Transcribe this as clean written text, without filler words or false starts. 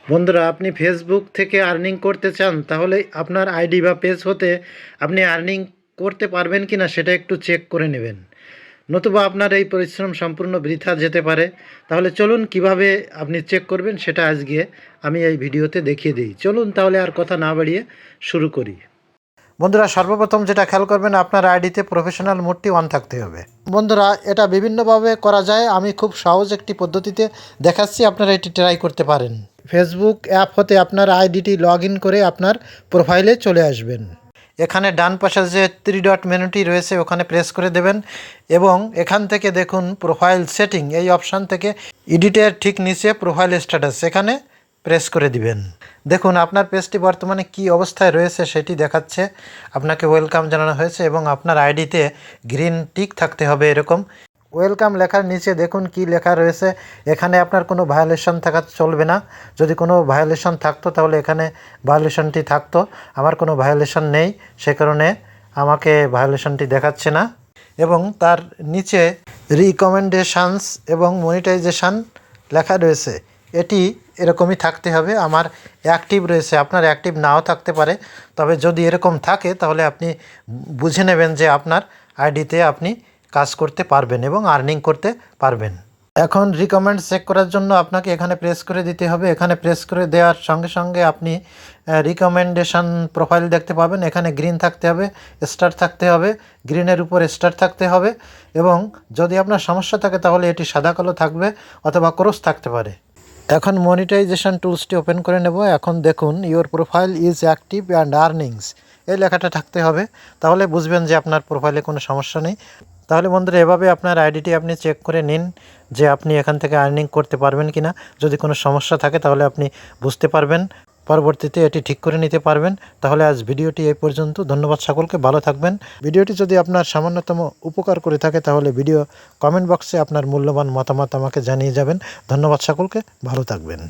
বন্ধুরা, আপনি ফেসবুক থেকে আর্নিং করতে চান, তাহলে আপনার আইডি বা পেজ হতে আপনি আর্নিং করতে পারবেন কি না সেটা একটু চেক করে নেবেন, নতুবা আপনার এই পরিশ্রম সম্পূর্ণ বৃথা যেতে পারে। তাহলে চলুন কিভাবে আপনি চেক করবেন সেটা আজকে আমি এই ভিডিওতে দেখিয়ে দিই। চলুন তাহলে আর কথা না বাড়িয়ে শুরু করি। বন্ধুরা, সর্বপ্রথম যেটা খেয়াল করবেন, আপনার আইডিতে প্রফেশনাল মোডটি অন থাকতে হবে। বন্ধুরা, এটা বিভিন্নভাবে করা যায়, আমি খুব সহজ একটি পদ্ধতিতে দেখাচ্ছি, আপনারা এটি ট্রাই করতে পারেন। ফেসবুক অ্যাপ হতে আপনার আইডিটি লগ ইন করে আপনার প্রোফাইলে চলে আসবেন। এখানে ডান পাশে যে 3 ডট মেনুটি রয়েছে ওখানে প্রেস করে দেবেন এবং এখান থেকে দেখুন প্রোফাইল সেটিং, এই অপশান থেকে এডিটের ঠিক নিচে প্রোফাইল স্ট্যাটাস, এখানে প্রেস করে দিবেন। দেখুন আপনার পেজটি বর্তমানে কি অবস্থায় রয়েছে সেটি দেখাচ্ছে। আপনাকে ওয়েলকাম জানানো হয়েছে এবং আপনার আইডিতে গ্রিন টিক থাকতে হবে এরকম। ওয়েলকাম লেখার নিচে দেখুন কি লেখা রয়েছে, এখানে আপনার কোনো ভায়োলেশন থাকা চলবে না। যদি কোনো ভায়োলেশন থাকতো তাহলে এখানে ভায়োলেশনটি থাকতো। আমার কোনো ভায়োলেশন নেই, সে কারণে আমাকে ভায়োলেশনটি দেখাচ্ছে না। এবং তার নিচে রিকমেন্ডেশনস এবং মনিটাইজেশন লেখা রয়েছে, এটি এরকমই থাকতে হবে। আমার অ্যাক্টিভ রয়েছে, আপনার অ্যাক্টিভ নাও থাকতে পারে, তবে যদি এরকম থাকে তাহলে আপনি বুঝে নেবেন যে আপনার আইডিতে আপনি কাজ করতে পারবেন এবং আর্নিং করতে পারবেন। এখন রিকমেন্ড চেক করার জন্য আপনাকে এখানে প্রেস করে দিতে হবে। এখানে প্রেস করে দেওয়ার সঙ্গে সঙ্গে আপনি রিকমেন্ডেশন প্রোফাইল দেখতে পাবেন। এখানে গ্রিন থাকতে হবে, স্টার থাকতে হবে, গ্রিনের উপর স্টার থাকতে হবে এবং যদি আপনার সমস্যা থাকে তাহলে এটি সাদা কালো থাকবে অথবা ক্রস থাকতে পারে। এখন মনিটাইজেশন টুলসটি ওপেন করে নেব। এখন দেখুন your profile is active and earnings, এই লেখাটা থাকতে হবে, তাহলে বুঝবেন যে আপনার প্রোফাইলে কোনো সমস্যা নেই। তাহলে বন্ধুরা, এভাবে আপনার আইডিটি আপনি চেক করে নিন যে আপনি এখান থেকে আর্নিং করতে পারবেন কি না। যদি কোনো সমস্যা থাকে তাহলে আপনি বুঝতে পারবেন, পরবর্তীতে এটি ঠিক করে নিতে পারবেন। তাহলে আজ ভিডিওটি এই পর্যন্ত। ধন্যবাদ সকলকে, ভালো থাকবেন। ভিডিওটি যদি আপনার সামান্যতম উপকার করে থাকে তাহলে ভিডিও কমেন্ট বক্সে আপনার মূল্যবান মতামত আমাকে জানিয়ে যাবেন। ধন্যবাদ সকলকে, ভালো থাকবেন।